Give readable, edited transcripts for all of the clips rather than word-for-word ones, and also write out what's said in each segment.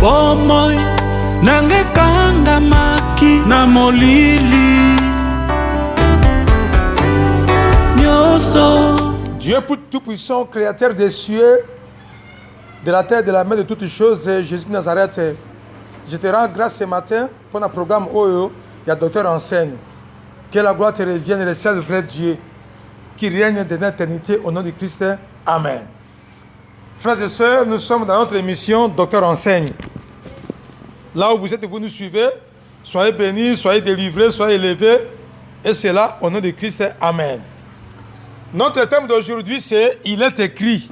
Bomoi nange kanga maki na molili Nyoso. Dieu tout-puissant, créateur des cieux, de la terre, de la mer, de toutes choses, Jésus de Nazareth. Je te rends grâce ce matin pour notre programme OYO. Il y a docteur enseigne. Que la gloire te revienne et le seul vrai Dieu qui règne de l'éternité au nom de Christ. Amen. Frères et sœurs, nous sommes dans notre émission Docteur enseigne. Là où vous êtes, vous nous suivez. Soyez bénis, soyez délivrés, soyez élevés. Et c'est là au nom de Christ. Amen. Notre thème d'aujourd'hui, c'est « Il est écrit ».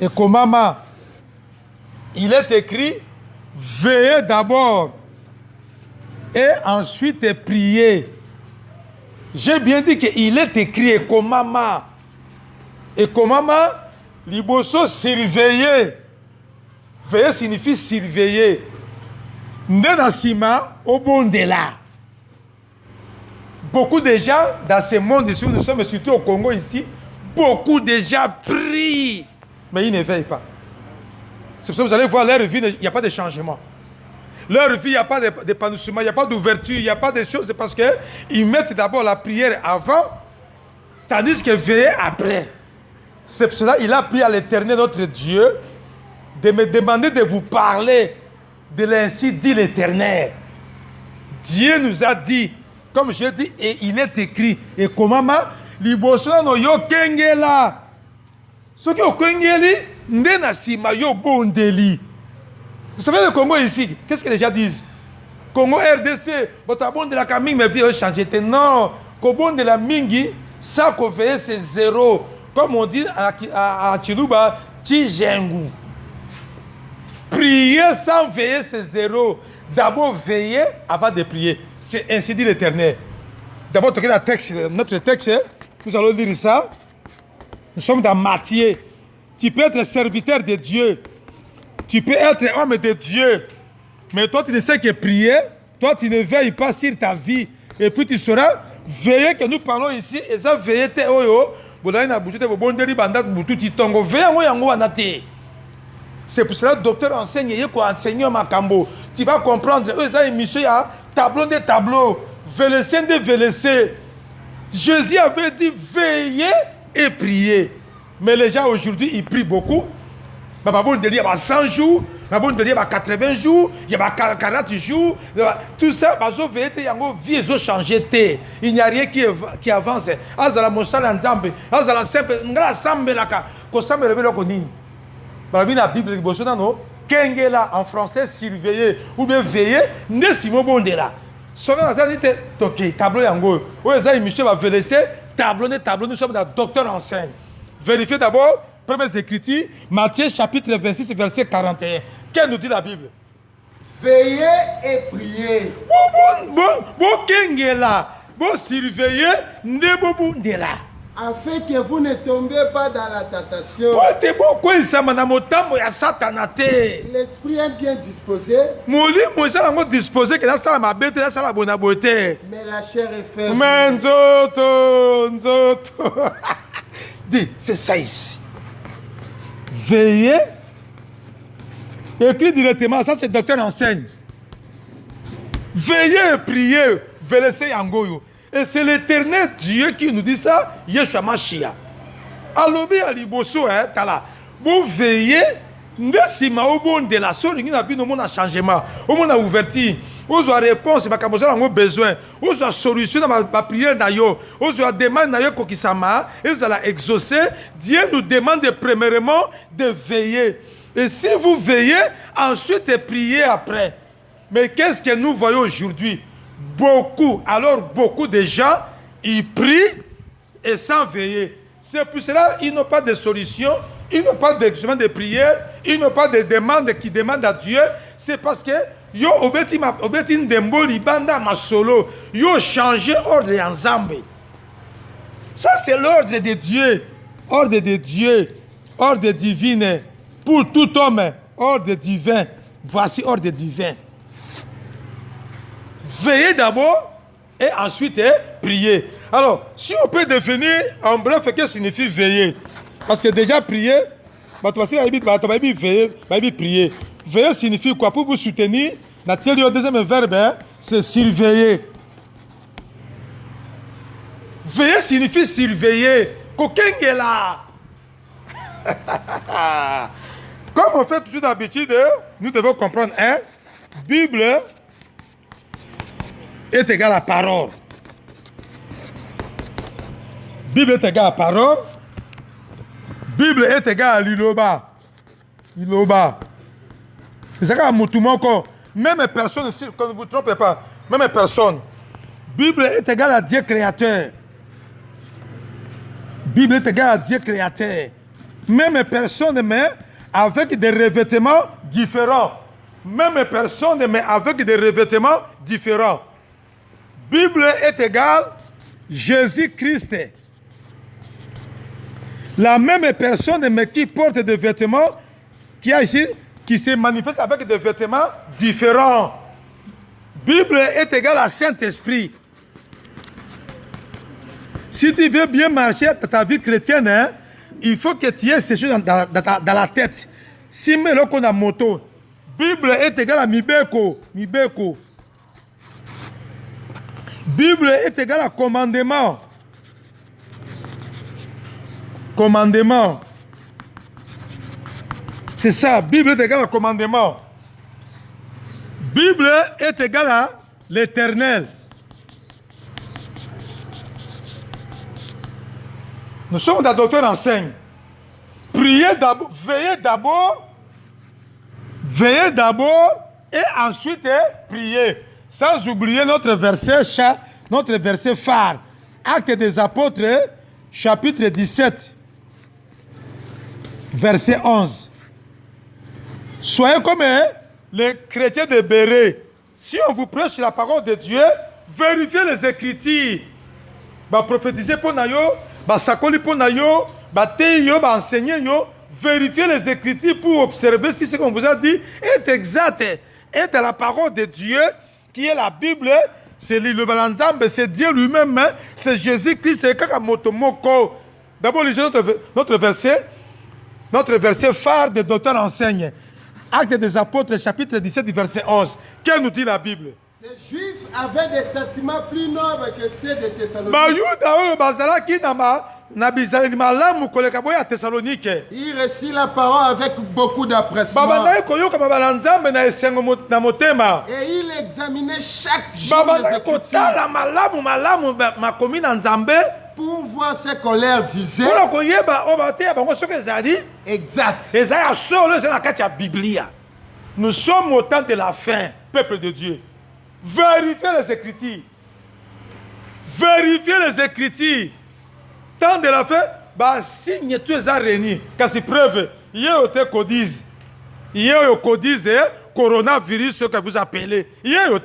Et comment il est écrit « Veillez d'abord et ensuite priez ». J'ai bien dit qu'il est écrit « Et comment ». Et comment liboso surveiller. Veiller signifie surveiller. Nenasima au bon de là. Beaucoup de gens dans ce monde ici, nous sommes surtout au Congo ici, beaucoup de gens prient, mais ils ne veillent pas. C'est pour ça que vous allez voir leur vie, il n'y a pas de changement. Leur vie, il n'y a pas d'épanouissement, il n'y a pas d'ouverture, il n'y a pas de choses, c'est parce qu'ils mettent d'abord la prière avant, tandis que veiller après. C'est pour cela qu'il a pris à l'Éternel, notre Dieu, de me demander de vous parler de l'ainsi dit l'Éternel. Dieu nous a dit, comme je dis, et il est écrit, et comment liboso no yo kengela. Ce qui est au kengeli, ndena sima yo bondeli. Vous savez le Congo ici, qu'est-ce que les gens disent? Congo RDC, votre bon de la caming mais bien changé. Non, Congo de la mingi, ça qu'on fait c'est zéro. Comme on dit à Chiluba, Tijengu. Prier sans veiller, c'est zéro. D'abord veiller avant de prier. C'est ainsi dit l'Éternel. D'abord, notre texte, nous allons lire ça. Nous sommes dans Matthieu. Tu peux être serviteur de Dieu. Tu peux être homme de Dieu. Mais toi, tu ne sais que prier. Toi, tu ne veilles pas sur ta vie. Et puis, tu sauras veiller que nous parlons ici. Et ça, veiller, c'est pour cela que le docteur enseigne, il faut enseigner au Macambo. Tu vas comprendre, eux, ils ont une mission, il y a tableau de tableau, vélécé de vélécé. Jésus avait dit veillez et priez. Mais les gens aujourd'hui, ils prient beaucoup. Il y a 100 jours, il y a 80 jours, il y a 40 jours. Tout ça, vie a changé. Il n'y a rien qui avance. Azala Mosala Nzambe, Azala Sempe, Ngala Sambe Laka, Kosambe Rebelo Konini. Dans la Bible, Kengela en français, surveiller ou bien veiller, ne simo bondela. Souvent, on a dit, ok, tableau yango. Où est-ce que monsieur va vérifier tableau, nous sommes dans docteur enseigne. Vérifiez d'abord, première écriture, Matthieu chapitre 26, verset 41. Qu'est-ce nous dit la Bible? Veillez et priez. Bon, Kengela, bon, surveiller, ne bon bondela. Afin que vous ne tombiez pas dans la tentation. L'esprit est bien disposé. Mais la chair est faible. Dis, c'est ça ici. Veillez. Écrit directement, ça c'est le docteur enseigne. Veillez et priez. Veillez yangoyo. Et c'est l'Éternel Dieu qui nous dit ça, Yeshua Mashiach. Alobi aliboso, tala. Vous veillez, ne si ma au bon de la sorte, il n'y a plus de monde à changement, au monde à ouverture, aux réponses, ma camouflage a besoin, aux solutions dans ma prière d'ailleurs, aux demande d'ailleurs kokisama, et ça l'a exaucé. Dieu nous demande premièrement de veiller. Et si vous veillez, ensuite priez après. Mais qu'est-ce que nous voyons aujourd'hui? Beaucoup de gens, ils prient et sans veiller. C'est pour cela qu'ils n'ont pas de solution, ils n'ont pas d'examen de prière, ils n'ont pas de demande qui demandent à Dieu. C'est parce que yo obeti ndembo libanda masolo, yo changé ordre en Zambé. Ça c'est l'ordre de Dieu, ordre de Dieu, ordre divin pour tout homme, ordre divin. Voici ordre divin. Veillez d'abord et ensuite prier. Alors, si on peut définir en bref, qu'est-ce que signifie veiller? Parce que déjà prier, Veiller, prier. Veiller signifie quoi? Pour vous soutenir, le deuxième verbe, hein, c'est surveiller. Veiller signifie surveiller. Coquin est là. Comme on fait toujours d'habitude, nous devons comprendre, hein, Bible est égal à parole. Bible est égal à parole. Bible est égal à l'iloba. Iloba. C'est ça que même personne, quand ne vous trompez pas, même personne. Bible est égal à Dieu créateur. Bible est égal à Dieu créateur. Même personne, mais avec des revêtements différents. Même personne, mais avec des revêtements différents. Bible est égal à Jésus-Christ. La même personne, mais qui porte des vêtements, qui se manifeste avec des vêtements différents. Bible est égal à Saint-Esprit. Si tu veux bien marcher dans ta vie chrétienne, hein, il faut que tu aies ces choses dans la tête. Si mais qu'on a moto, Bible est égal à Mibeko. Bible est égal à commandement. Commandement. C'est ça, Bible est égal à commandement. Bible est égal à l'Éternel. Nous sommes des docteurs enseignent. Priez d'abord, veillez d'abord et ensuite priez. Sans oublier notre verset phare. Actes des Apôtres, chapitre 17, verset 11. Soyez comme les chrétiens de Béret. Si on vous prêche la parole de Dieu, vérifiez les Écritures. Prophétiser pour nous, sakoli pour nous, enseigner nous. Vérifiez les Écritures pour observer si ce qu'on vous a dit est exact. Est la parole de Dieu qui est la Bible. C'est c'est Dieu lui-même, c'est Jésus-Christ. D'abord, lisez notre verset phare de Docteur enseigne. Actes des Apôtres, chapitre 17, verset 11. Qu'est-ce nous dit la Bible? Ces Juifs avaient des sentiments plus nobles que ceux de Thessalonique. Il reçut la parole avec beaucoup d'empressement. Et il examinait chaque jour les Écritures pour voir ce qu'on leur disait. Exact. Nous sommes au temps de la fin, peuple de Dieu. Vérifiez les Écritures. Vérifiez les Écritures. Tant de la fin, signe tu es réuni. Car c'est preuve. Il y a eu codice. Il y a eu codice, coronavirus, ce que vous appelez. Il y a eu.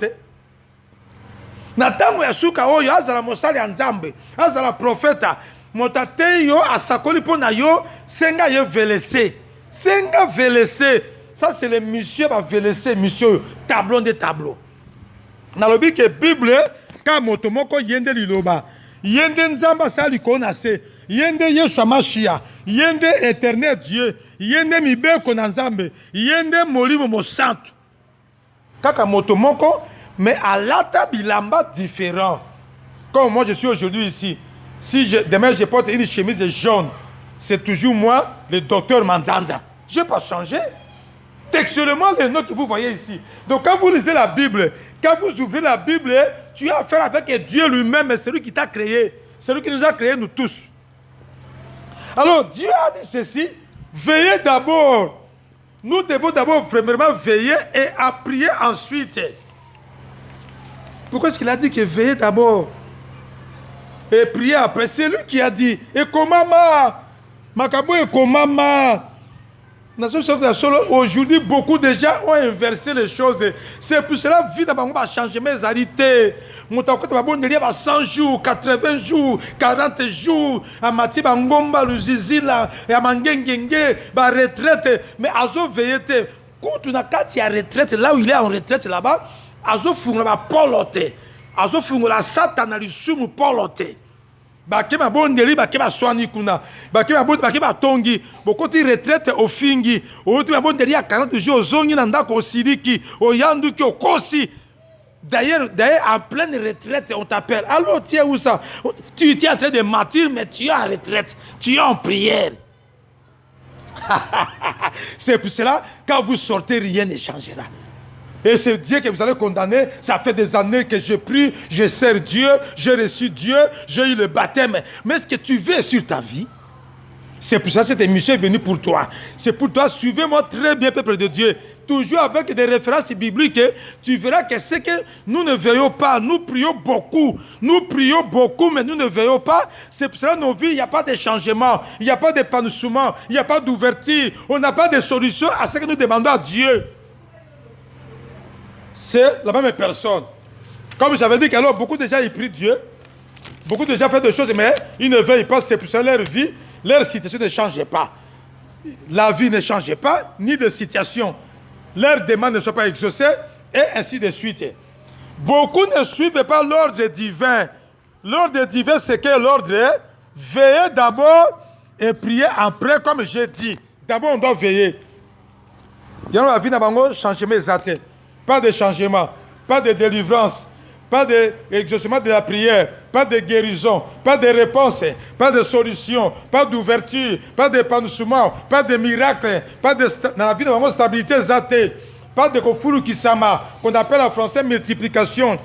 Natamu ya suka oyo azala mosali ya nzambe azala profeta motate yo asakoli pona yo senga ye velese senga velese. Ça c'est le monsieur va velese monsieur tableau de tableau. Nalobi que Bible ka moto moko yende liloba yende nzamba sali kona se yende Yeshua Mashia yende éternel Dieu yende mibeko na nzambe yende molimo mo santo kaka moto moko. Mais à l'ata bilamba différent. Comme moi je suis aujourd'hui ici. Si demain je porte une chemise jaune, c'est toujours moi, le docteur Manzanza. Je n'ai pas changé. Textuellement, les noms que vous voyez ici. Donc quand vous lisez la Bible, quand vous ouvrez la Bible, tu as affaire avec Dieu lui-même, c'est lui qui t'a créé. C'est lui qui nous a créés, nous tous. Alors Dieu a dit ceci, veillez d'abord. Nous devons d'abord vraiment veiller et à prier ensuite. Pourquoi est-ce qu'il a dit que veillez d'abord et priez après? C'est lui qui a dit. Et comment Makabo et comment aujourd'hui, beaucoup de gens ont inversé les choses. C'est pour cela que la vie va changer mes arités. Mon temps, quand on va 100 jours, 80 jours, 40 jours, à Mati Bangomba, le Zizila, et à Mangengenge, retraite. Mais à zo veillé, quand on a retraite, là où il est en retraite là-bas, azo funga ba polote azo funga la satana li sumu polote bakema bondeli bakema swani kuna bakema bondi bakema tongi bokoti retraite ofingi oti bondeli ya 40 jours ozongi na ndako osiliki oyanduki okosi. D'ailleurs, en pleine retraite, on t'appelle. Alors, tu es où ça? Tu es en train de mentir, mais tu es en retraite. Tu es en prière. C'est pour cela, quand vous sortez, rien ne changera. Et c'est Dieu que vous allez condamner. Ça fait des années que je prie, je sers Dieu, j'ai reçu Dieu, j'ai eu le baptême. Mais est-ce que tu veux sur ta vie? C'est pour ça que cette émission est venue pour toi. C'est pour toi. Suivez-moi très bien, peuple de Dieu. Toujours avec des références bibliques. Tu verras que c'est que nous ne veillons pas. Nous prions beaucoup. Nous prions beaucoup, mais nous ne veillons pas. C'est pour cela que nos vies, il n'y a pas de changement. Il n'y a pas d'épanouissement. Il n'y a pas d'ouverture. On n'a pas de solution à ce que nous demandons à Dieu. C'est la même personne. Comme j'avais dit qu'alors, beaucoup de gens, ils prient Dieu. Beaucoup de gens font des choses, mais ils ne veillent pas. C'est pour ça que leur vie, leur situation ne change pas. La vie ne change pas, ni de situation. Leurs demandes ne sont pas exaucées, et ainsi de suite. Beaucoup ne suivent pas l'ordre divin. L'ordre divin, c'est que l'ordre est veiller d'abord et prier après, comme j'ai dit. D'abord, on doit veiller. Dans la vie, on a changement exact. Pas de changement, pas de délivrance, pas d'exaucement de la prière, pas de guérison, pas de réponse, pas de solution, pas d'ouverture, pas d'épanouissement, pas de miracle, pas de dans la vie de stabilité zatée, pas de kofuru kisama, qu'on appelle en français multiplication,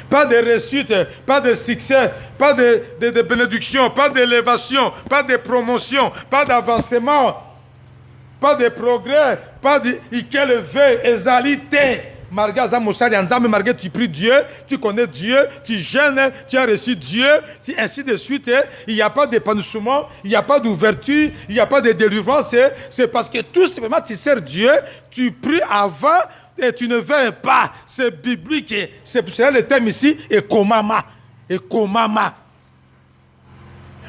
pas de réussite, pas de succès, pas de bénédiction, pas d'élévation, pas de promotion, pas d'avancement, pas de progrès, pas de élevé, exalité. Malgré tu pries Dieu, tu connais Dieu, tu jeûnes, tu as reçu Dieu, ainsi de suite. Il n'y a pas d'épanouissement, il n'y a pas d'ouverture, il n'y a pas de délivrance. C'est parce que tout simplement tu sers Dieu, tu pries avant et tu ne veilles pas. C'est biblique. C'est pour cela le thème ici est komama. Et komama.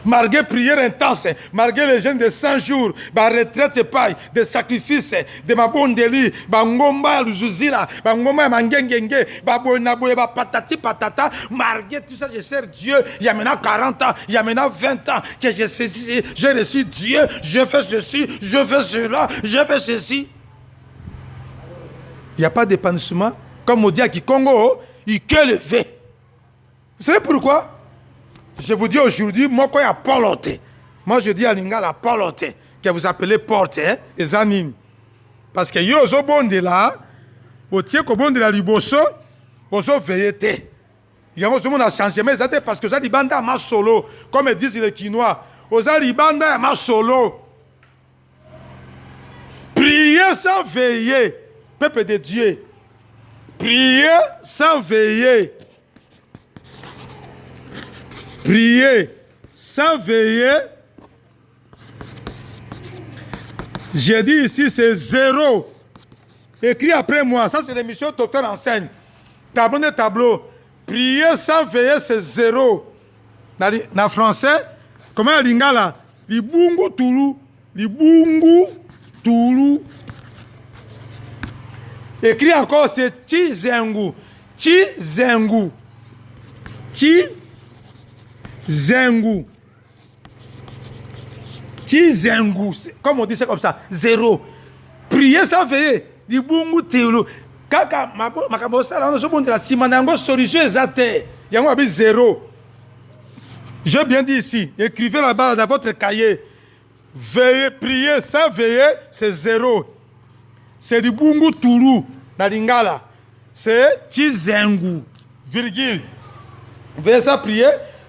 Malgré prière intense, malgré les jeûnes de 100 jours, ma retraite paille, des sacrifices, de ma bondeli, ma ngomba luzuzila, ma ngomba mangengenge, ma bonaboye, ma patati patata, malgré tout ça, je sers Dieu. Il y a maintenant 40 ans, il y a maintenant 20 ans que j'ai reçu Dieu, je fais ceci, je fais cela, je fais ceci. Il n'y a pas d'épanouissement. Comme on dit à Kikongo, il peut lever. Vous savez pourquoi? Je vous dis aujourd'hui, moi, quand il y a polote, moi je dis à Lingala polote, que vous appelez porte, et zanine. Parce que yo zo bonde là, au tiers ko bonde la liboso, ozo veillete. Il y a un changement, c'est parce que ça libanda ma solo, comme disent les Quinois, oza libanda ma solo. Priez sans veiller, peuple de Dieu. Priez sans veiller. Prier sans veiller. J'ai dit ici, c'est 0. Écrit après moi. Ça, c'est l'émission Docteur Enseigne. Tableau de tableau. Prier sans veiller, c'est 0. Dans français, comment on dit là? Libungu Toulou. Libungu Toulou. Écrit encore, c'est Chizengu. Chizengu. Zengu. Chizengu. Comme on dit ça comme ça. 0. Prier sans veiller. Libungu Toulou. Kaka, makabosala, on a la simanango solution exacte. Il y a un 0. J'ai bien dit ici. Écrivez là-bas dans votre cahier. Veiller, prier sans veiller, c'est 0. C'est du bungu Toulou, dans Lingala. C'est Chizengu, virgule. Veiller sans prier,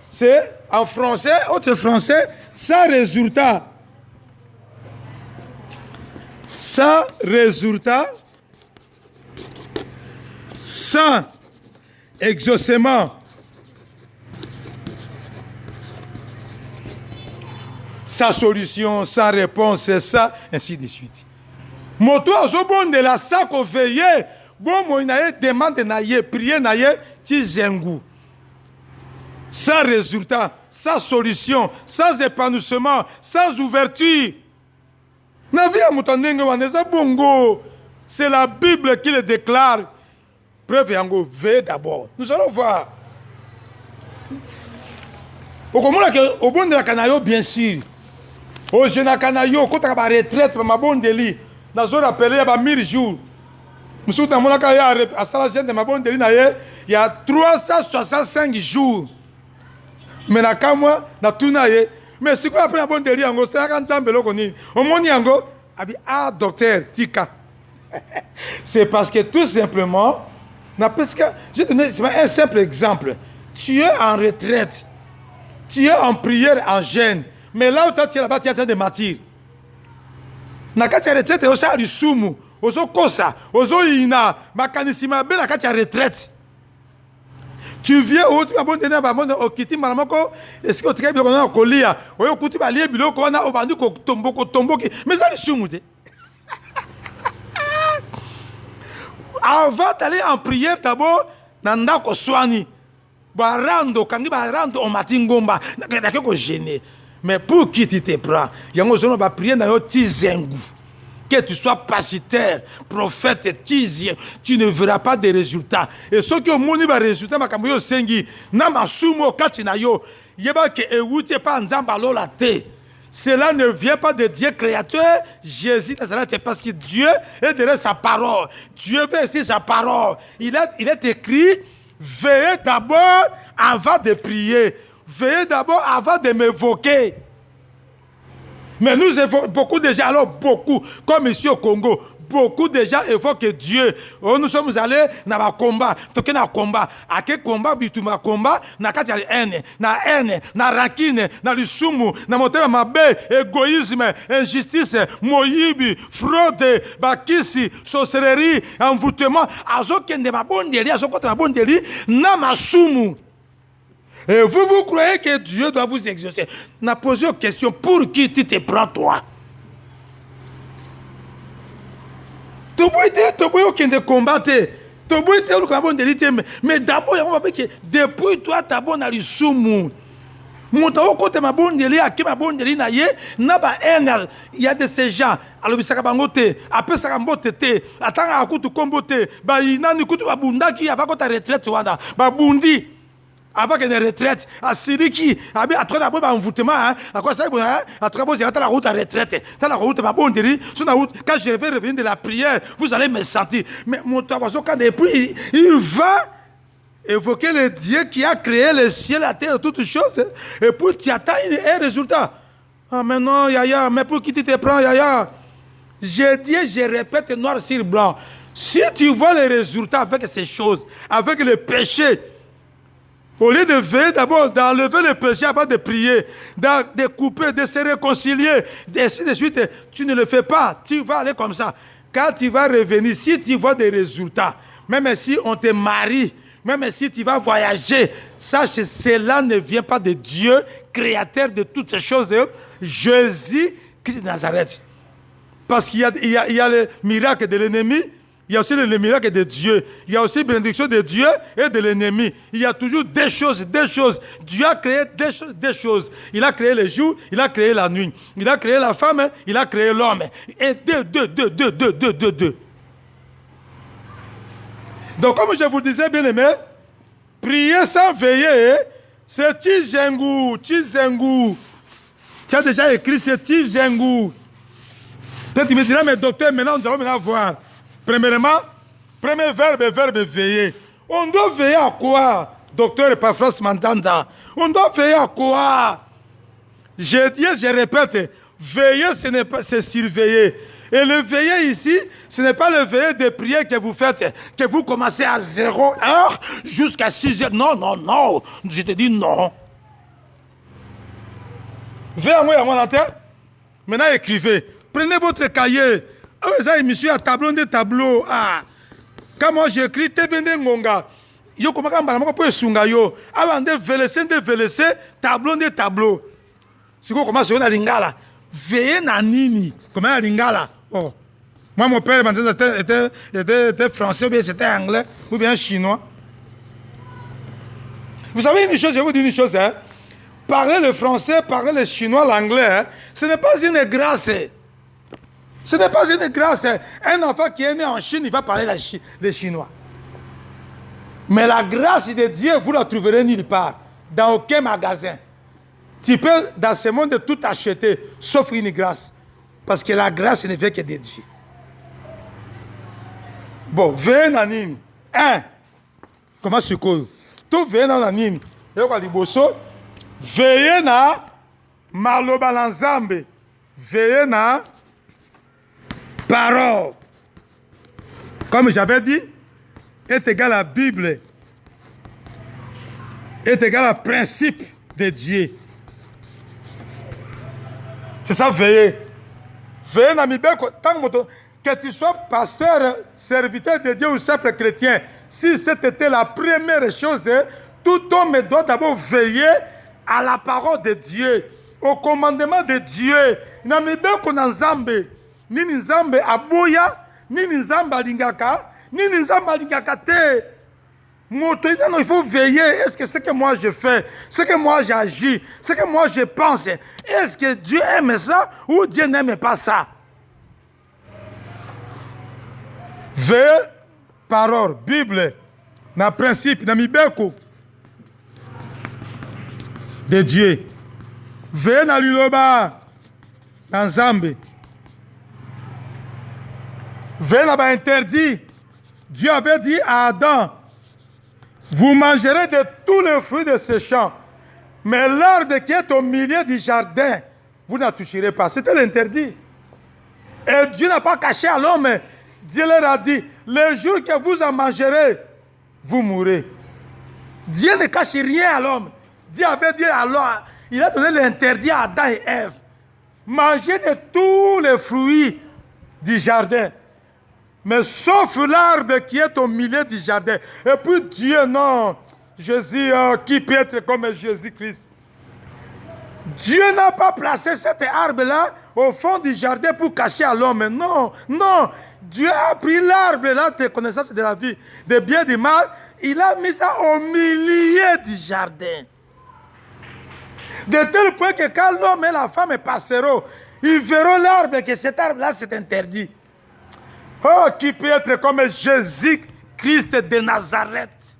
c'est en français, autre français, sans résultat. Sans résultat, sans exaucement, sans solution, sans réponse, ça, ainsi de suite. Moto azobon de la sac au veillé, bon moinaye demande naye, prier naye, tizengu. Sans résultat, sans solution, sans épanouissement, sans ouverture. C'est la Bible qui le déclare. Preuve yango, veillez d'abord. Nous allons voir. Au bon de la canaille, bien sûr. Au jeune canaille, quand tu as la retraite, ma bonne délit. Dans ce rappelé, il y a 1000 jours. Je suis dans mon cas, à Salagène de ma bonne délit, il y a 365 jours. Mais là, quand moi, dans tout naïe, mais si vous après la bonne délit, c'est un ensemble, au monde, ah, docteur, Tika. C'est parce que tout simplement, je donne un simple exemple. Tu es en retraite, tu es en prière, en jeûne, mais là où tu es là-bas, tu es en train de mentir. Na kati ya retraite, tu as sumu, ozo kosa, ozo ina, makanisima be na kati ya retraite. Tu viens au tu vas bon donner ba bon okiti malamoko, est-ce que tu as bien na kolia, oyo kuti ba lie biloko na obandi ko tomboki, mais ça le sumu te. Avant d'aller en prière d'abord, nanda ko swani. Barando kangi barando on matingomba, na ko gêner. Mais pour qui tu te prends? Yango zono ba prier na yo tizengu. Que tu sois pasteur, prophète, tizien, tu ne verras pas de résultats. Et ceux qui ont moni ba résultat makambo yo sengi, na masumo kati na yo, yeba ke ewuti pas nzamba lola te. Cela ne vient pas de Dieu créateur, Jésus Nazareth, parce que Dieu est derrière sa parole. Dieu veut ici sa parole. Il est écrit, veillez d'abord avant de prier. Veillez d'abord avant de m'évoquer. Mais nous évoquons beaucoup déjà, alors beaucoup, comme ici au Congo, beaucoup déjà évoquent Dieu. Oh, nous sommes allés dans un combat. Toké na combat. À quel combat bituma combat? Na kati ya haine, na rancune, na lisumu, na motema mabe, égoïsme, injustice, moyibi, fraude, bakisi, sorcellerie, envoûtement. Azokende mabondeli, azokota mabondeli, na masumu. Et vous croyez que Dieu doit vous exaucer? N'a posé une question, pour qui tu te prends toi? Tu peux aucun de combattre. Tu peux être le mais d'abord, il faut que depuis toi, tu as bon à l'issoumu. Moutao côté ma bonne délit, à qui ma bonne délit naïe, n'a pas un, il y a de ces gens, alors il s'est bangoté, après ça ramboté, attends à coup de comboté, bah il n'a ni coup de babunda qui a pas ta retraite, wanda, bah bundi. Avec une retraite, à Siriki, à trois d'abord envoûtement, à quoi ça, à trois d'abord, c'est la route à retraite. Dans la route, ma bonne délit, sur la route, quand je vais revenir de la prière, vous allez me sentir. Mais mon tabasso, quand depuis, il va évoquer le Dieu qui a créé le ciel, la terre, toutes choses, et puis tu attends un résultat. Ah, mais non, Yaya, mais pour qui tu te prends, Yaya? Je dis, je répète, noir sur blanc. Si tu vois les résultats avec ces choses, avec le péché, au lieu de veiller d'abord, d'enlever le péché avant de prier, de couper, de se réconcilier, ainsi de suite, tu ne le fais pas. Tu vas aller comme ça. Quand tu vas revenir, si tu vois des résultats, même si on te marie, même si tu vas voyager, sache que cela ne vient pas de Dieu, créateur de toutes ces choses, Jésus Christ de Nazareth. Parce qu'il y a le miracle de l'ennemi, il y a aussi le miracle de Dieu. Il y a aussi la bénédiction de Dieu et de l'ennemi. Il y a toujours des choses. Dieu a créé des choses. Il a créé le jour, il a créé la nuit. Il a créé la femme, il a créé l'homme. Et deux. Donc, comme je vous disais, bien aimé, prier sans veiller, c'est Tizengu. Tu as déjà écrit, c'est Tizengu. Peut-être tu me diras, mais docteur, maintenant nous allons maintenant voir. Premièrement, premier verbe veiller. On doit veiller à quoi, docteur Epaphras Mandanda? On doit veiller à quoi? Je dis, je répète, veiller, ce n'est pas, c'est surveiller. Et le veiller ici, ce n'est pas le veiller de prière que vous faites, que vous commencez à 0 heure jusqu'à 6 heures. Non. Je te dis non. Veillez à moi à mon tête. Maintenant, écrivez. Prenez votre cahier. Ah oui, ça, monsieur, à tableau de tableau. Ah. Quand moi j'écris, te vende ngonga. Yo, comment on va faire sunga yo? Avant de véléser, tableau de tableau. Si vous commencez à lingala, veillez na nini. Comment à lingala? Oh. Moi, mon père était français, ou bien c'était anglais, ou bien chinois. Vous savez une chose, je vous dis une chose, hein? Parler le français, parler le chinois, l'anglais, hein? Ce n'est pas une grâce. Ce n'est pas une grâce. Un enfant qui est né en Chine, il va parler le chinois. Mais la grâce de Dieu, vous ne la trouverez nulle part. Dans aucun magasin. Tu peux, dans ce monde, tout acheter, sauf une grâce. Parce que la grâce ne vient que de Dieu. Bon, veillez dans nini. Comment c'est quoi? Tout veillez dans nini. Veillez na maloba na nzambe. Veillez na parole. Comme j'avais dit, est égal à la Bible. Est égal à principe de Dieu. C'est ça, veiller. Veiller dans que tu sois pasteur, serviteur de Dieu ou simple chrétien, si c'était la première chose, tout homme doit d'abord veiller à la parole de Dieu, au commandement de Dieu. Namibeko na nzambe, nini nzambe aboya, nini nzambe alingaka, nini nzambe alingaka te. Il faut veiller. Est-ce que ce que moi je fais, ce que moi j'agis, ce que moi je pense, est-ce que Dieu aime ça ou Dieu n'aime pas ça? Veille, parole, Bible, na principe, na mibeko de Dieu. Veille na liloba, na nzambe. Veille na ba interdit. Dieu avait dit à Adam, vous mangerez de tous les fruits de ce champ, mais l'arbre qui est au milieu du jardin, vous n'en toucherez pas. C'était l'interdit. Et Dieu n'a pas caché à l'homme. Dieu leur a dit, le jour que vous en mangerez, vous mourrez. Dieu ne cache rien à l'homme. Dieu avait dit à l'homme, il a donné l'interdit à Adam et Ève. Mangez de tous les fruits du jardin. Mais sauf l'arbre qui est au milieu du jardin. Et puis Dieu, non. Jésus, qui peut être comme Jésus-Christ? Dieu n'a pas placé cet arbre-là au fond du jardin pour cacher à l'homme. Non, non. Dieu a pris l'arbre-là de connaissance de la vie, de bien et du mal. Il a mis ça au milieu du jardin. De tel point que quand l'homme et la femme passeront, ils verront l'arbre, que cet arbre-là, c'est interdit. Oh, qui peut être comme Jésus-Christ de Nazareth.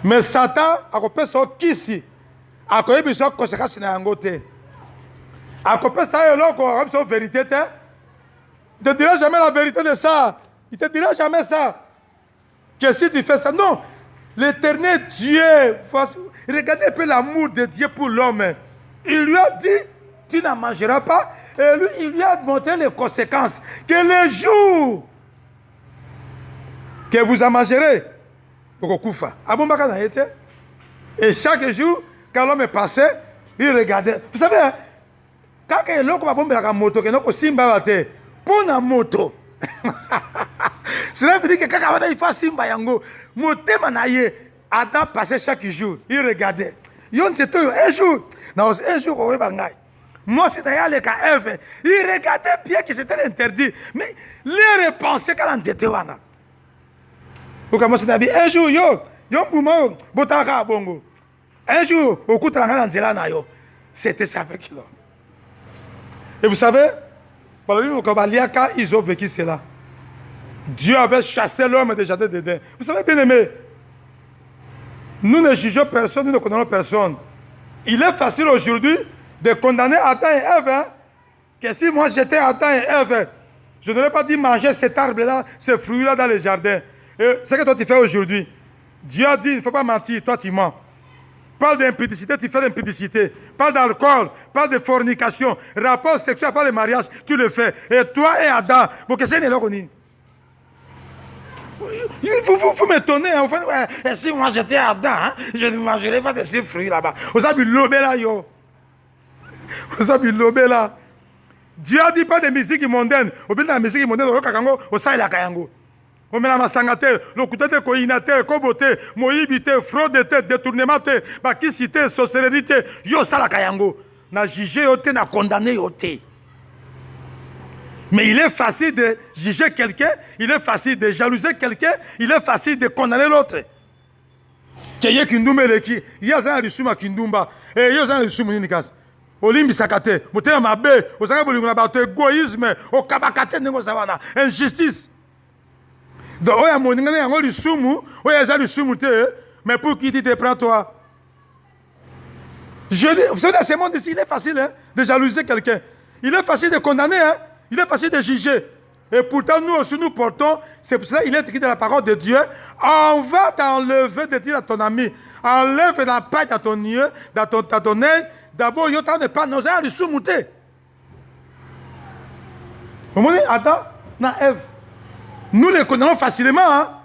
Mais Satan, a coupé son kisi. A coupé son conséquence na yangote. A coupé ça et l'autre, a son vérité. Il ne te dira jamais la vérité de ça. Il ne te dira jamais ça. Que si tu fais ça, non. L'éternel Dieu, regardez un peu l'amour de Dieu pour l'homme. Il lui a dit, tu n'en mangeras pas. Et lui, il lui a montré les conséquences. Que le jour que vous en mangerez, et chaque jour, quand l'homme est passé, il regardait. Vous savez, quand l'homme va bomber la moto, que l'homme simba pour la moto. Cela veut dire que quand il fait simba yango, motema na ye, Adam passait chaque jour, il regardait. Un jour, moi, c'est d'ailleurs le cas Ève. Il regardait bien que c'était interdit. Mais les repensait quand on était là. Vous commencez à dire, un jour, un jour, au coup de c'était ça avec l'homme. Et vous savez, ils ont vécu cela. Dieu avait chassé l'homme des jardins d'Éden. Vous savez, bien aimé, nous ne jugeons personne, nous ne condamnons personne. Il est facile aujourd'hui de condamner Adam et Ève, hein, que si moi j'étais Adam et Ève, je n'aurais pas dit manger cet arbre-là, ce fruit-là dans le jardin. Et ce que toi tu fais aujourd'hui, Dieu a dit, il ne faut pas mentir, toi tu mens. Parle d'impudicité, tu fais l'impudicité. Parle d'alcool, parle de fornication, rapport sexuel, parle de mariage, tu le fais. Et toi et Adam, pour que c'est une logonie. Vous m'étonnez, hein, et si moi j'étais Adam, hein, je ne mangerais pas de ces fruits là-bas. Vous avez lobé là, yo. Vous avez lobé là. Dieu a dit pas de musique mondaine. Au bout de la musique mondaine, au kakango, au sa la kayango. Au mena masangate, le couteau koinate, kobote, moïbite, fraude, détournement, bakisite, sorcellerie, yo sa la kayango. Na jugé yote, na condamné yote. Mais il est facile de juger quelqu'un, il est facile de jalouser quelqu'un, il est facile de condamner l'autre. Keye kindumba leki, yaza risuma kindumba, et yaza risuma nikas. Olimbi sakate, motema mabe, osanga bolingona bato égoïsme, okabakate nengo zawana, injustice. Donc oya moningana yango lisumu, oya za lisumu te, mais pour qui tu te prends toi? Vous savez, dans ce monde ici, il est facile de jalouser quelqu'un. Il est facile de condamner. Il est facile de juger. Et pourtant, nous aussi, nous portons. C'est pour cela qu'il est écrit dans la parole de Dieu. On va t'enlever de dire à ton ami. Enlève la paille dans ton yeux, dans ton œil. D'abord, il y a pas nos ailes sous-moutés. Vous voyez, Adam et Ève. Nous les condamnons facilement.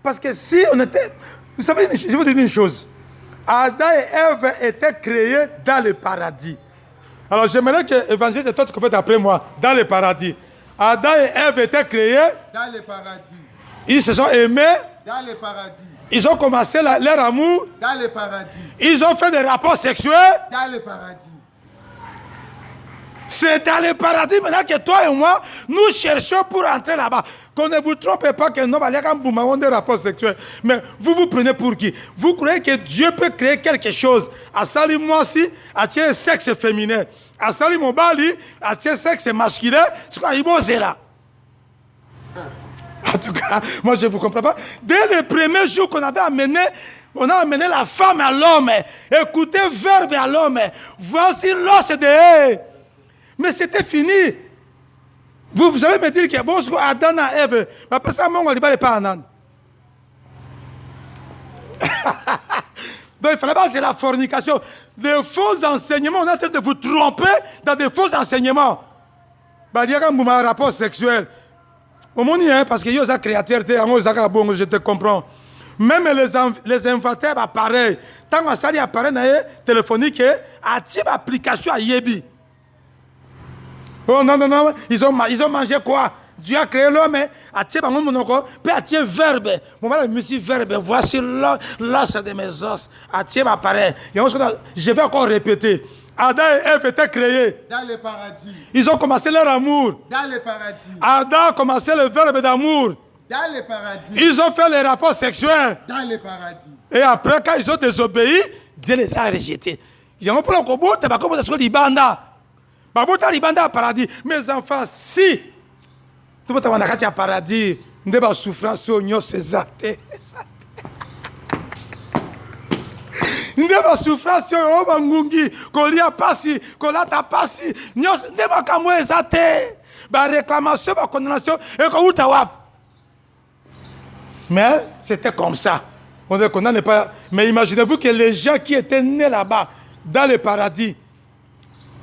Parce que si on était... Vous savez, je vais vous dire une chose. Adam et Ève étaient créés dans le paradis. Alors j'aimerais que l'évangile de toi tu complètes après moi. Dans le paradis. Adam et Ève étaient créés. Dans le paradis. Ils se sont aimés. Dans le paradis. Ils ont commencé leur amour. Dans le paradis. Ils ont fait des rapports sexuels. Dans le paradis. C'est dans le paradis maintenant que toi et moi, nous cherchons pour entrer là-bas. Qu'on ne vous trompe pas que nous avons des rapports sexuels. Mais vous vous prenez pour qui? Vous croyez que Dieu peut créer quelque chose? À Sali moi aussi, à tiens sexe féminin. À Sali mon bali, à tiens sexe masculin. C'est quoi? Il est là. En tout cas, moi je ne vous comprends pas. Dès le premier jour qu'on avait amené, on a amené la femme à l'homme. Écoutez, verbe à l'homme. Voici l'os de... Mais c'était fini. Vous allez me dire que bon, Adam et Ève, après ça, mon n'est pas Anan. Donc il fallait pas, c'est la fornication. Les faux enseignements, on est en train de vous tromper dans des faux enseignements. Il y a un rapport sexuel. Au monde, parce que il y a des créatures, je te comprends. Même les inventaires, pareil. Tant que ça, il y a appareil téléphonique, il y a une application à Yebi. Oh non, non, non, ils ont mangé quoi? Dieu a créé l'homme, puis a verbe. Verbe, voici l'os de mes os. Pareil. Je vais encore répéter. Adam et Ève étaient créés. Dans le paradis. Ils ont commencé leur amour. Dans le paradis. Adam a commencé le verbe d'amour. Dans le paradis. Ils ont fait les rapports sexuels. Dans le paradis. Et après, quand ils ont désobéi, Dieu les a rejetés. Ils ont pris le combo, tu vas comme ça, libanda. Libanda paradis. Mes enfants, si tu vas dans paradis, tu vas souffrance au nyo césate. Ndeba souffrance au bangungi, kolia pasi, kolata pasi, nyo ndeba kamwe ezate. Ba réclamation, ba condamnation et ko utawap. Mais c'était comme ça. On ne condamne pas. Mais imaginez-vous que les gens qui étaient nés là-bas, dans le paradis,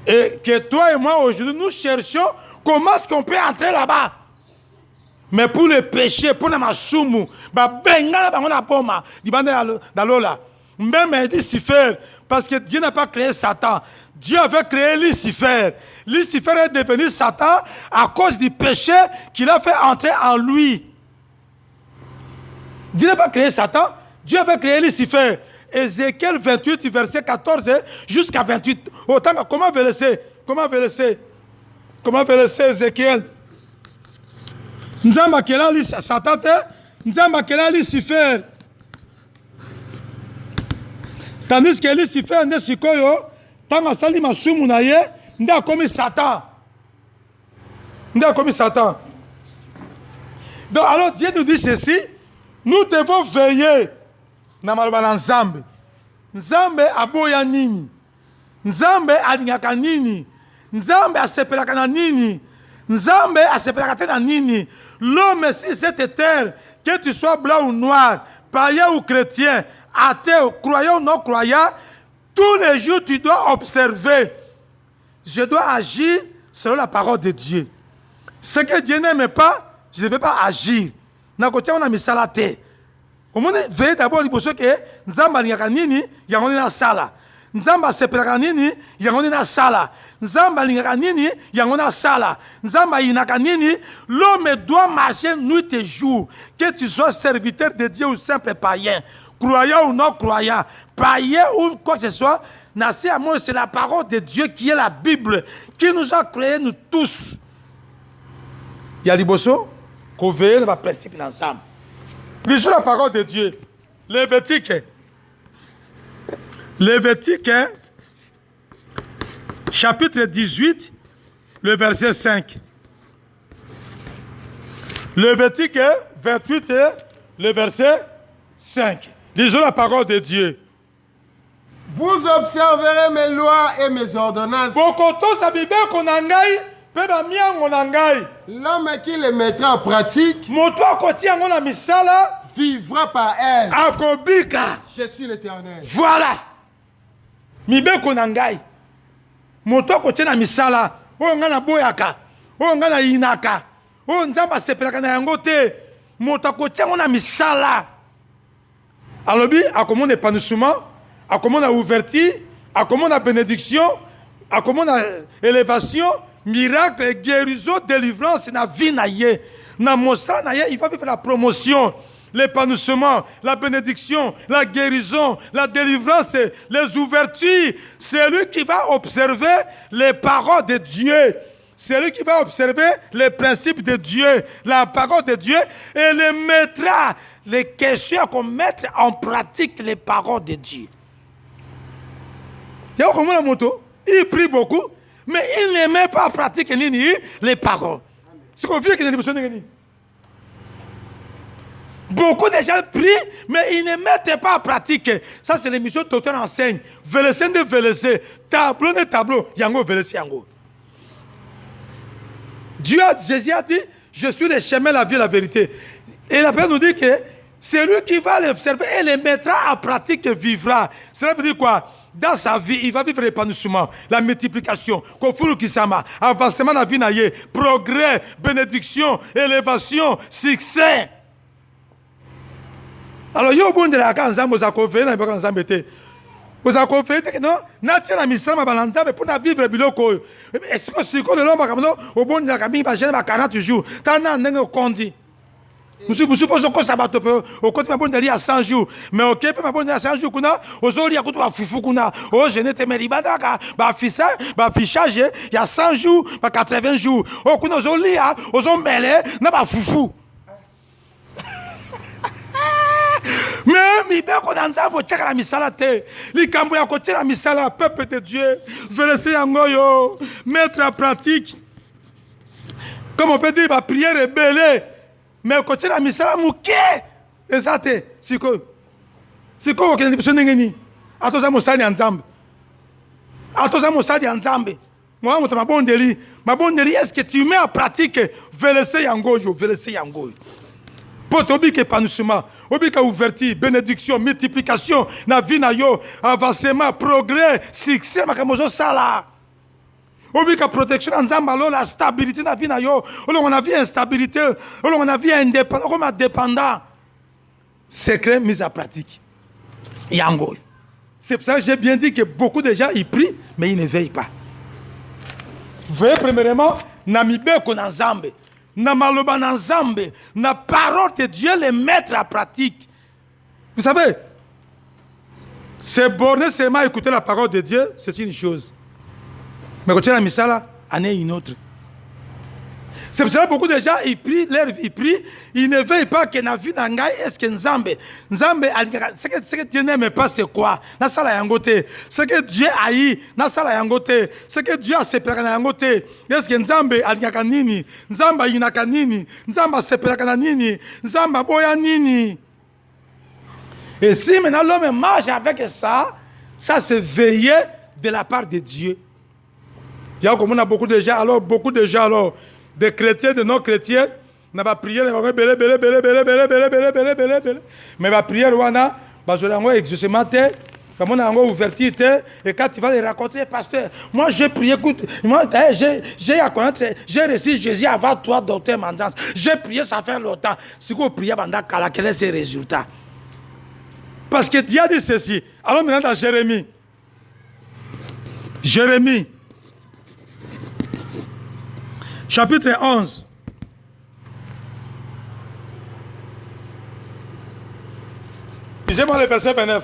et que toi et moi aujourd'hui, nous cherchons comment est-ce qu'on peut entrer là-bas. Mais pour le péché, pour la masumu, même Lucifer, parce que Dieu n'a pas créé Satan. Dieu avait créé Lucifer. Lucifer est devenu Satan à cause du péché qu'il a fait entrer en lui. Dieu n'a pas créé Satan. Dieu avait créé Lucifer. Ézéchiel 28, verset 14 jusqu'à 28. Comment verser Ézéchiel? Nzamba kela Satan te, Nzamba kela Lucifer. Tandis que Lucifer nde sikoyo, tanga sali masumu na ye, nde akomi Satan. Donc alors Dieu nous dit ceci, nous devons veiller. Namaloba na Nzambe. Nzambe aboya nini? Nzambe alingaka nini? Nzambe asepelaka na nini? Nzambe asepelaka na nini? L'homme sur cette terre, que tu sois blanc ou noir, païen ou chrétien, athée, croyant ou non croyant, tous les jours tu dois observer. Je dois agir selon la parole de Dieu. Ce que Dieu n'aime pas, je ne peux pas agir. Nakotia on a mis salate. Au monde veille d'abord il faut que Nzamba lingaka nini yango na sala. Nzamba sepelaka nini yango na sala. Nzamba lingaka nini yango na sala. Nzamba inaka nini. L'homme doit marcher nuit et jour. Que tu sois serviteur de Dieu ou simple païen, croyant ou non croyant, païen ou quoi que ce soit, c'est la parole de Dieu qui est la Bible, qui nous a créés nous tous. Il y a liboso qu'on veille dans le principe ensemble. Lisons la parole de Dieu. Lévitique, chapitre 18, le verset 5. Lévitique 28, le verset 5. Lisons la parole de Dieu. Vous observerez mes lois et mes ordonnances. L'homme qui les mettra en pratique vivra par elle. Je suis l'Éternel. Voilà. Mibeko nangai. Moto ko tena misala. O ngana boyaka. O ngana inaka. O nzamba sepelaka na yango te. Moto ko tena na misala. Alobi akomona épanouissement, akomona ouverture, akomona bénédiction, akomona élévation, miracle, guérison, délivrance na vie na ye. Na mosala na ye, il va vivre la promotion. L'épanouissement, la bénédiction, la guérison, la délivrance, les ouvertures. C'est lui qui va observer les paroles de Dieu. C'est lui qui va observer les principes de Dieu, la parole de Dieu, et les mettra, les questions qu'on mette en pratique les paroles de Dieu. Il prie beaucoup, mais il ne met pas en pratique les paroles. C'est qu'on vit que les besoins de beaucoup de gens prient, mais ils ne mettent pas en pratique. Ça, c'est l'émission Docteur enseigne. Verset de verset, tableau de tableau, yango verset yango. Jésus a dit, je suis le chemin, la vie et la vérité. Et la Bible nous dit que c'est lui qui va l'observer et les mettra en pratique et vivra. Cela veut dire quoi? Dans sa vie, il va vivre l'épanouissement, la multiplication, avancement de la vie, progrès, bénédiction, élévation, succès. Alors, il y a un bon de la canne, vous avez confié dans le Nzambe. Vous avez confié que non, nature misra ma balanza pour na vivre biloko. Est-ce que c'est quoi de l'homme comme au bon de la camille ba gêne ba 40 jours. Tant na ndenge kondi. Vous supposez que ça va te au côté ma bonne à 100 jours. Mais OK, ma bonne à 100 jours kuna, ozoli ya kutu ba fufu kuna. Oh, je n'étais meribada ba fissa, ba fichage, il y a 100 jours, ba 80 jours. Oh, kuna ozoli ya, ozomele na ba fufu. Mais il faut que la misala te. Likambo ya côté la misala peuple de Dieu. Verset yangoyo, mettre en pratique. Comme on peut dire, la prière est belle. Mais côté la misala mouké. Et ça te, c'est quoi? C'est quoi que les personnes n'engagent? Atoza mosali Nzambe. Atoza mosali Nzambe. Moi, ma bonne délit. Ma bonne délit, est-ce que tu mets en pratique verset yangoyo, verset yangoyo? Pour obi que épanouissement, obi que ouverture, bénédiction, multiplication, na vie na yo, avancement, progrès, succès, makamozo sala. Obi que protection ensemble, alors la stabilité na vie na yo, on a vu instabilité, on a vu indépendant, comme indépendant. Secret mis à pratique. Yango. C'est pour ça que j'ai bien dit que beaucoup de gens ils prient, mais ils ne veillent pas. Vous voyez premièrement, namibe ko na Nzambe. Na maloba na Nzambe, na parole de Dieu, les mettre en pratique. Vous savez, se borner seulement à écouter la parole de Dieu, c'est une chose. Mais quand tu as la misala, en est une autre. C'est pour ça que beaucoup de gens, ils prient, ils ne veillent pas que na vie n'angai est-ce que Nzambe, ce que Dieu n'aime pas, c'est quoi? Na sala yangote. Ce que Dieu haït, na sala yangote. Ce que Dieu a séparé na yangote. Est-ce que Nzambe alingaka nini? Nzamba yinaka nini? Nzamba séparé na nini? Nzamba boya nini? Et si maintenant l'homme marche avec ça, ça c'est veiller de la part de Dieu. Il y a comme on a beaucoup de gens, alors, des chrétiens, de non-chrétiens, on va prier, mais la prière, on a exaucement, on a ouverture, et quand tu vas les raconter, pasteur, moi j'ai prié, écoute, moi j'ai à connaître, j'ai reçu Jésus avant toi, docteur Mandance, j'ai prié, ça fait longtemps. Si vous priez, quel est ce résultat? Parce que Dieu a dit ceci. Alors maintenant dans Jérémie, chapitre 11. Lisez-moi le verset 29.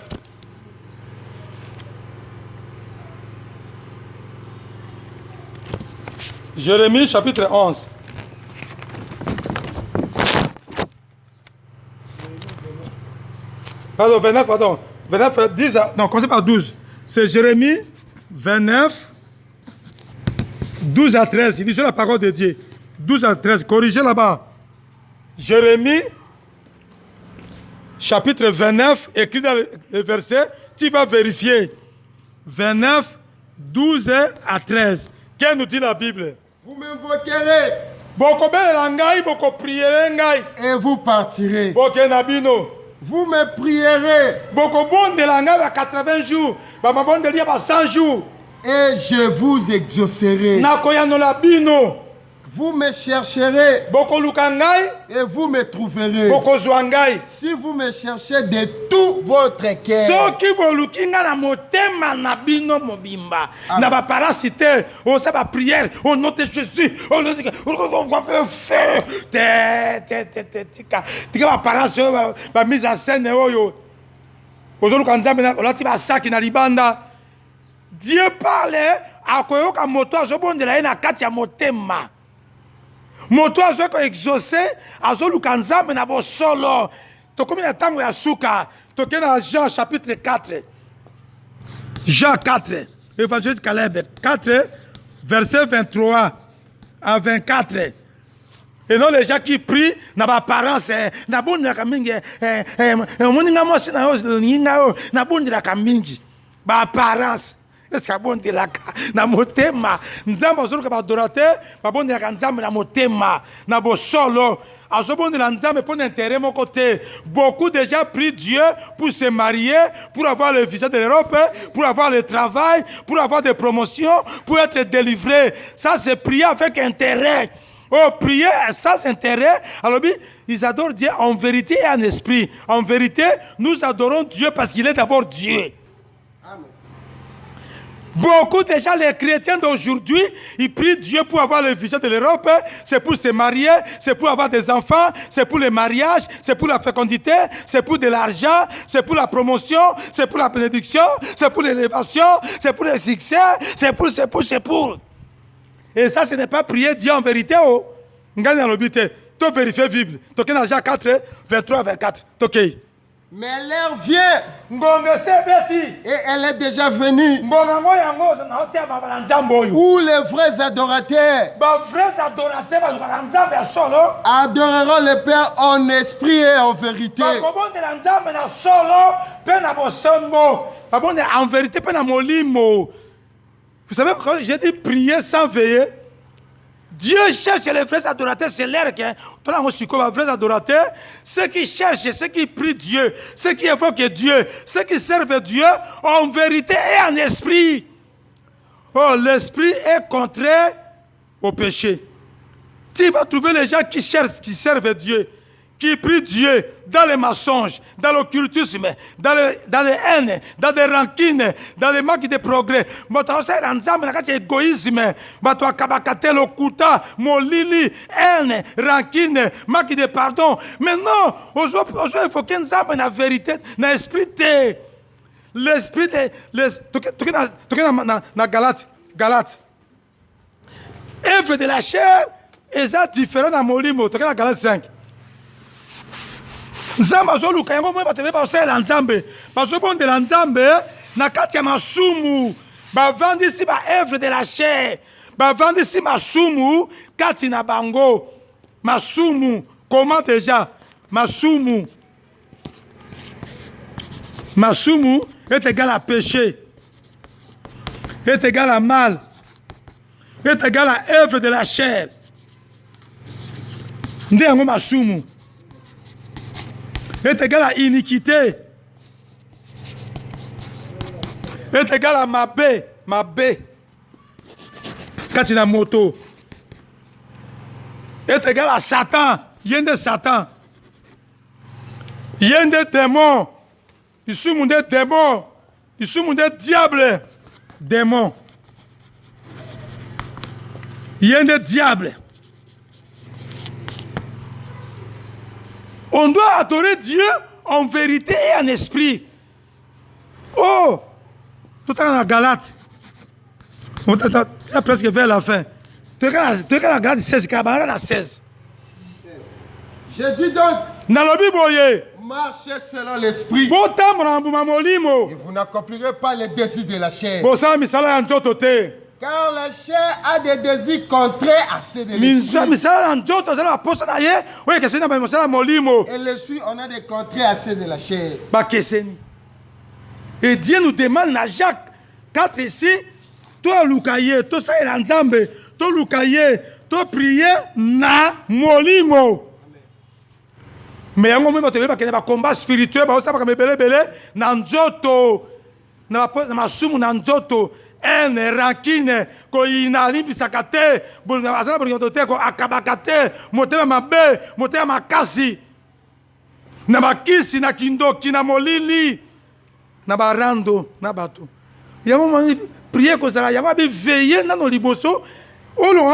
Jérémie, chapitre 11. Pardon, 29, pardon. 29, 10, non, commencez par 12. C'est Jérémie 29. 12 à 13, il dit sur la parole de Dieu. 12 à 13, corrigez là-bas. Jérémie, chapitre 29, écrit dans le verset, tu vas vérifier. 29, 12 à 13. Qu'est-ce nous dit la Bible? Vous m'invoquerez Boko belela ngai, boko priere ngai. et vous partirez. Boke nabino. Vous me prierez Boko bondela ngai ba 80 jours. Ba mabondeli ba 100 jours. et je vous exaucerai. Nakoya no labino. Vous me chercherez Boko luka ngai, et vous me trouverez. boko zwa ngai. Si vous me cherchez de tout votre cœur. Soki boluki nga na motema na bino mobimba. Na ba parasite, on sa ba prière, au nom de Jésus. On le dit, on fait tika ba parasite ba mise en scène oyo. Ozoluka nzambe na olati ba saki na libanda. Dieu parle akoyoka moto azobondela ye na kati ya motema. Moto azoko exaucé azoluka nzambe na bosolo. Tokomi na tango ya suka. Toke na Jean chapitre 4. Jean 4. Évangile Caleb 4 verset 23 à 24. Et non les gens qui prient na ba apparence na bondela kamingi moninga mosi na yo ninga na bondela kamingi ba apparence. Est-ce que bon de la na motema nzamba azoluka ba adorateur ba bon de la nzamba na motema na bo solo azobon de la nzamba pour intérêt mon côté. Beaucoup déjà prient Dieu pour se marier, pour avoir le visa de l'Europe, pour avoir le travail, pour avoir des promotions, pour être délivré. Ça c'est prier avec intérêt. Oh, prier sans intérêt. Alors, ils adorent Dieu en vérité et en esprit. En vérité, nous adorons Dieu parce qu'il est d'abord Dieu. Amen. Beaucoup déjà les chrétiens d'aujourd'hui, ils prient Dieu pour avoir le visa de l'Europe, c'est pour se marier, c'est pour avoir des enfants, c'est pour le mariage, c'est pour la fécondité, c'est pour de l'argent, c'est pour la promotion, c'est pour la bénédiction, c'est pour l'élévation, c'est pour le succès, c'est pour. Et ça, ce n'est pas prier Dieu en vérité. Oh, ngani alobite, to vérifier Bible. Toké dans Jean 4, 23, 24. Toké. Mais l'heure vient et elle est déjà venue où les vrais adorateurs adoreront le Père en esprit et en vérité. Vous savez, quand j'ai dit prier sans veiller, Dieu cherche les vrais adorateurs, c'est l'air que les vrais adorateurs, ceux qui cherchent, ceux qui prient Dieu, ceux qui évoquent Dieu, ceux qui servent Dieu en vérité et en esprit. Oh, l'esprit est contraire au péché. Tu vas trouver les gens qui cherchent, qui servent Dieu, qui prient Dieu dans les mensonges, dans l'occultisme, dans les haines, dans les rancines, dans les manques de progrès. Égoïsme, molili, haine, rancune, manque de pardon. Mais non, aujourd'hui, il faut qu'il y ait la vérité, l'esprit de l'esprit de Galate. Œuvre de la chair est différent dans Molimo, dans Galate 5. Nzambe azoluka yango mwe bato basala nzambe bazobondela nzambe na kati ya masumu bavandisi ba œuvre de la chair bavandisi masumu kati na bango masumu comment déjà masumu est égal à péché est égal à mal est égal à œuvre de la chair nde yango masumu est égal à iniquité, est égal à mabé, katina moto, est égal à Satan, yende Satan, yende démon, ici mon démon, ici mon diable, démon, yende diable. On doit adorer Dieu en vérité et en esprit. Oh, tout est dans la Galate. On est presque vers la fin. Tu es dans la Galate 16, la 16. Je dis donc, marchez selon l'esprit. Et vous n'accomplirez pas les désirs de la chair. Car la chair a des désirs contraires à ceux de l'esprit. Et l'esprit, on a des contraires à ceux de la chair. Et Dieu nous demande, dans Jacques 4 ici, toi lukaye, toi ça est nzambe, toi lukaye, toi prier na molimo. Mais yango même tu veux pas combat spirituel, ba ça pas belé na nzoto, na masumu na nzoto, en rankine ko inali bisakate, bon na azala bon yotote ko akabakate, motema mabe, motema makasi. Na makisi na kindoki na molili na barando na bato. Yango moni prier ko sala, yango be veiller na no liboso. Oh non,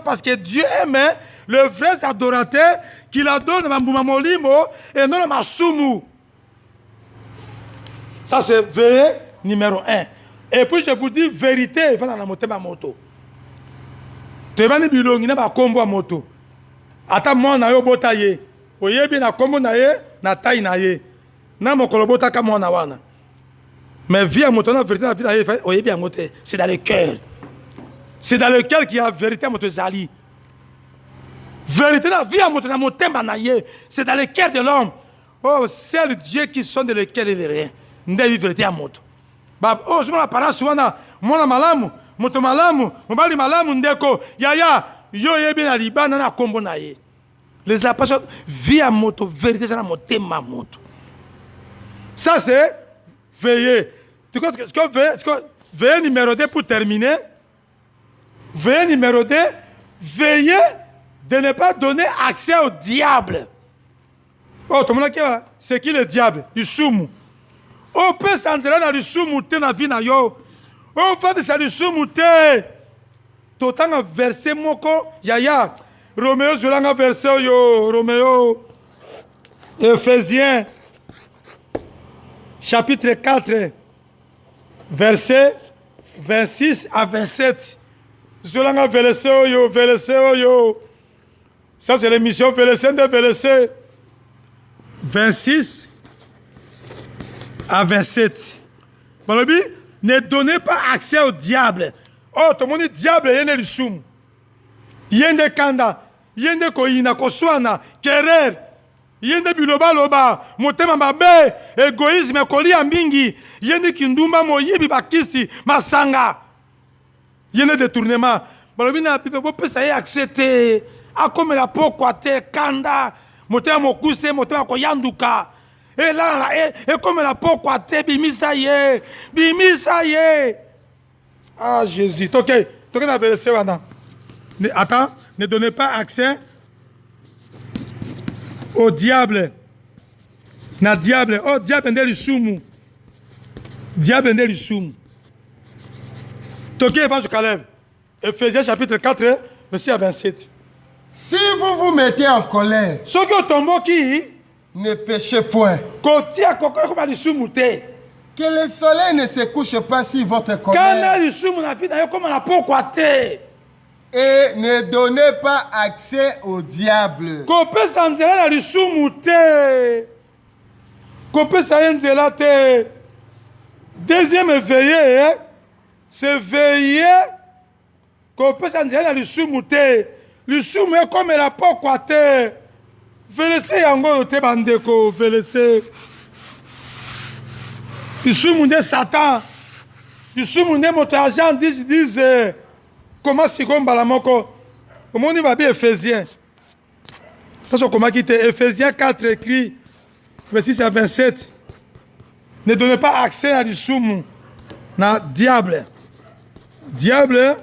parce que Dieu aime le vrai adorateur qui la donne à Molimo et non à Masumu. Ça c'est veillé numéro 1. Et puis je vous dis vérité, il va dans la moto. Tu vas ni bilongi na ba kombo moto. Ata mo na yo botaye. Oyebi na kombo na ye na tai na ye. Na mokolo bota ka mo na wana. Mais via moto na vérité na vie na ye oyebi a moté, c'est dans le cœur. C'est dans lequel qu'il y a vérité à notre zali. Vérité la vie à notre naye. C'est dans le cœur de l'homme. Oh, c'est le Dieu qui sonne de lequel il est rien. N'est vérité à notre. Oh, je me la parole souvent. Mon malamu, moto malamu, mon bali malamu ndeko. Yaya, yo yebi na liba na kombo naye. Les apôtres vie à moto, vérité c'est la moté ma moto. Ça c'est veiller. Tu connais ce que veiller numéro 2 pour terminer. Veillez numéro 2, veillez de ne pas donner accès au diable. Oh, tout le monde c'est qui le diable? Le sumu. On peut s'entrer dans le sumu dans la vie. On peut dans le sumu. Tout le verset moko, yaya. Roméo, Zolanga verset yo. Roméo. Ephésiens, chapitre 4, verset 26 à 27. Zolanga verset yo. Ça c'est l'émission verset 26 à 27. Balobi, ne donnez pas accès au diable. Oh, tout le monde dit diable, il y a le soum. Il y a des kanda, il y a des koina, koswana, kerer, il y a des biloba, motema mabe, égoïsme, koli ambingi, il y a des kindumba moyibi bakisi, masanga. Il y a des détournements. Balobi na pipe bo pesa ye accepter. A comme la pokwa te kanda, motema mokuse, motema koyanduka. Et là et comme la pokwa te bimisa ye. Ah Jésus. OK na verset wana. Attends, ne donnez pas accès au diable. Na diable. Oh diable ndeli sumu. Diable ndeli sumu. Toké évangile Caleb. Ephésiens chapitre 4, verset 27. Si vous vous mettez en colère, ne péchez point. Que le soleil ne se couche pas sur votre colère. Et ne donnez pas accès au diable. Deuxième veillée, c'est veiller qu'on peut s'en dire dans le soumouté. Le soumou est comme la pokwa te. Verset yango te bandeko, verset. Le soumou de Satan. Le soumou de notre agent disent comment c'est comme balamoko. Comment on va bien Ephésiens. Parce que comment quitter Ephésiens 4 écrit verset 6 à 27. Ne donnez pas accès à du soumou. Na diable. Diable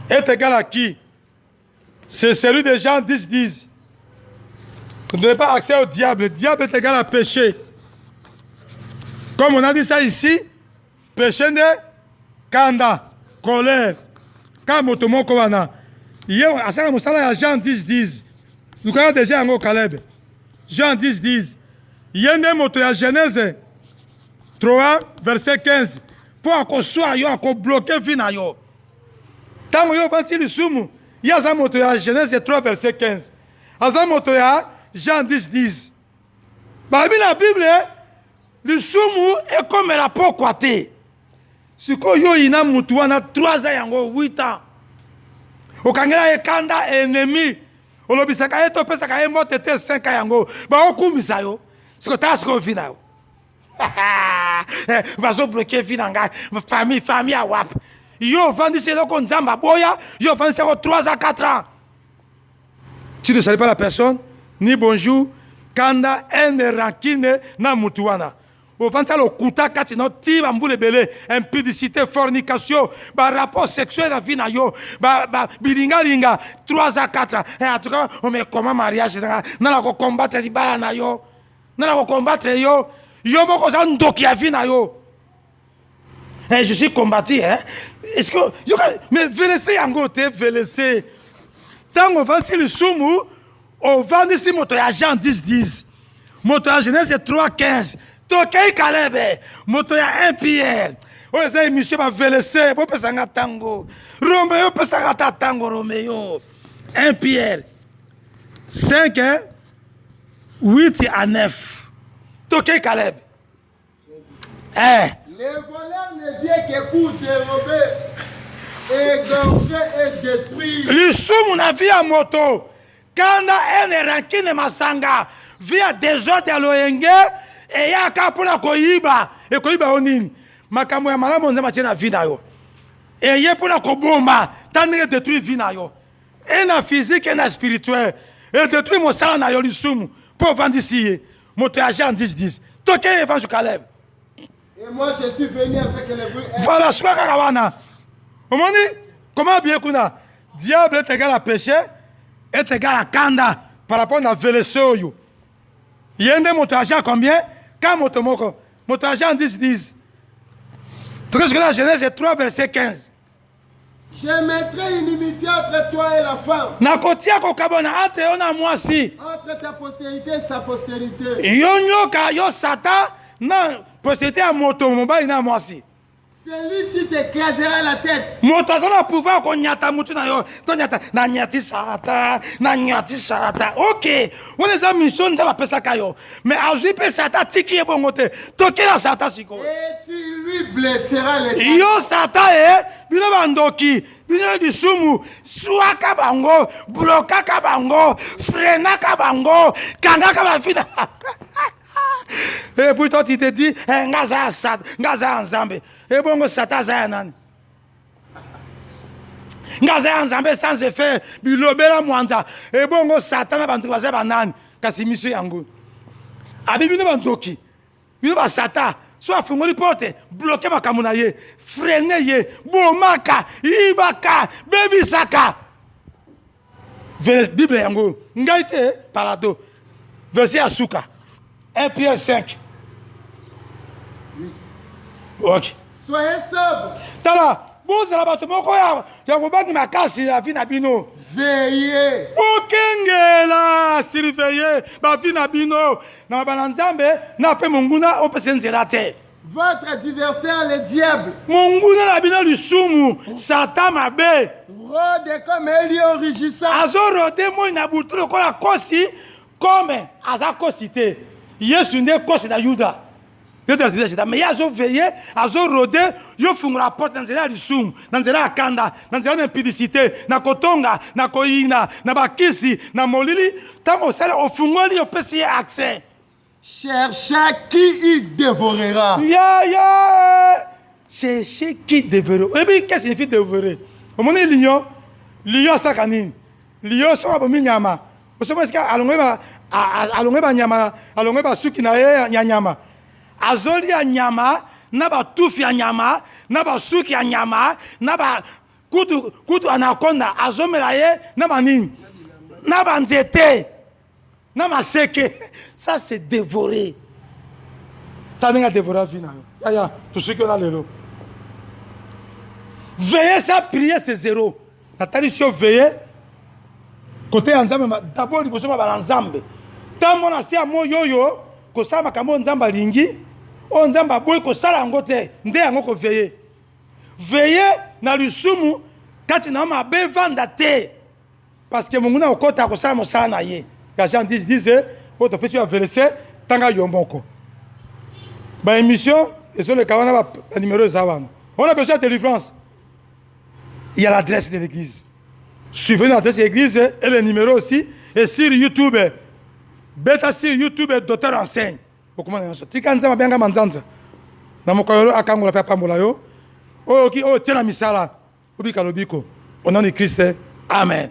est égal à qui? C'est celui des gens 10. Vous ne donnez pas accès au diable. Le diable est égal à péché. Comme on a dit ça ici, péché de kanda, colère. Quand motomo kowana. Hier, à ça, il y a Jean 10. Nous connaissons déjà un Caleb. Jean 10. Il y a un moto à Genèse 3, verset 15. Pour qu'on soit bloqué vina yo. Tant que yo parti le soumou, il y a un moto à Genèse 3, verset 15. Un moto à Jean 10. Bah, la Bible, le soumou est comme la peau quaté. Ce que yo ina mutu wana 3 ans yango 8 ans. Au kangela ekanda ennemi. Olobisaka eto pesa ka emote te 5 ans yango. Ba okumbisa yo. Ce que t'as ce qu'on finit. bazo bloquer vie nanga famille à wap yo vendissez le kon nzamba boya yo vendissez 3 à 4 ans. Tu ne salue pas la personne ni bonjour kanda en rancune na mutuana ofanta le kuta kati no ti bambule belé impudicité fornication ba rapport sexuel na vie na yo ba bilinga 3 à 4 ans. Et en tout cas on me comment mariage na la combattre libala na yo na la combattre yo moko za ndoki ya vie na yo. Et je suis combattu hein. Est-ce que mais VLC yango te VLC tant on vend le sumu on vend ici moto ya Jean 10 moto ya Genèse 3:15 Tokei Caleb moto ya 1 Pierre oyo eza émission ba VLC bo pesanga tango Roméo pesanga tango Roméo 1 Pierre 5 8 à 9 Tokei Caleb. Les voleurs ne viennent que pour dérober, égorger et détruire. Le soum na via moto. Kanda ene rankine masanga via désordre loyenge et ya kapula koyiba e koyiba onini. Makambo ya malamu nzema tena vida yo. Et ye pula kobomba tandenge détruire vida yo. Et na physique et na spirituel. Et détruire mon sala na yo le soum pour vendre ici. Moto ya Jean 10. Tokei Évangile Caleb. Et moi, je suis venu avec le bruit. Voilà, ce qu'on comment bien qu'on a diable est égal à péché, est égal à kanda par rapport à Vélésoyo. Il y a un montage combien? Quand montage 10. Tout ce que la Genèse 3, verset 15. Je mettrai une inimitié entre toi et la femme. Nakotia kokabona ate ona mwasi. Entre ta postérité et sa postérité. Yonyoka yo satan na postérité à moto mobile na mwasi. Celui-ci t'écrasera la tête. Moto azana pouvoir ko nyata mutu na yo. To nyata na nyati sata. OK. On les a mission za pesa kayo. Mais azui pe sata tiki e bongote. Toke la sata siko. Et tu lui blesseras les têtes. Yo sata bino bandoki, bino di sumu, suaka bango, blokaka bango, frenaka bango, kangaka ba fida. Et puis toi tu te dis ngaza nzambe et bongo sata za nani ngaza nzambe sans effet bilobela mwanza et bongo satana bantu baza banani kasi miso yango abi bino bandoki bino ba sata so afungoli porte bloquer makambo na ye freiner ye bomaka ibaka bebisaka Bible yango ngai te parado verset asuka 1 Pierre 5. Ok. Soyez sobre. Tala, vous allez battre mon corps. Il y a un moment qui m'a cassé la vie n'abino. Veillez. Okengela, surveillez. Ma vie n'abino. Na balanzambe, na pe monguna, on peut s'enzerer. Votre adversaire, le diable. Monguna n'abino du sumu. Satan m'a bé. Rôde comme un lion rugissant. Azo rôde moi na boutou le kola kosi comme aza kosité. Yesu ne kosi na Yuda. Mais il a veillé, a rodé, il a fait un rapport dans le soum, dans le kanda, dans l'impudicité, dans le kotonga, dans le koina, dans le bakisi, dans le molili, tant qu'on s'est au fungoli, on peut s'y accès. Cherchez qui il dévorera. Cherchez qui dévorera. Et puis, qu'est-ce que signifie dévorer? Au moment où lion sakanine, lion soit un nyama. Vous savez ce qu'il y a? Alongeba nyama, alongeba suki na ye nyama. Azoli ya nyama, naba tufi ya nyama, naba suki ya nyama, naba kutu anaconda, azomela ye, naba nini, naba nzete, naba seke. Ça c'est dévoré. T'as déjà dévoré la vie. Ya, tout ce qu'on a le. Veiller sa prière c'est zéro. La tradition veiller. Côté ensemble, d'abord il faut se mettre ensemble. Tant mon ancien mot yo, ko sala makambo nzamba lingi, o nzamba boy ko sala ngote, nde yango ko veiller. Veiller na lusumu kati na ma be vanda te. Parce que munguna okota ko sala mo sala na ye. Ya Jean 10 o to pesi ya verset tanga yomboko. Ba émission et sur le kawana ba numéro zawana. On a besoin de délivrance. Il y a l'adresse de l'église. Suivez l'adresse de l'église et le numéro aussi et sur YouTube. Bêta sur YouTube, docteur enseigne. okomana nyonso tika nzambe abenga manzanza na mokolo akangola pe pambola yo oyo ki oyo tia na misala obika lobiko au nom de Christ amen.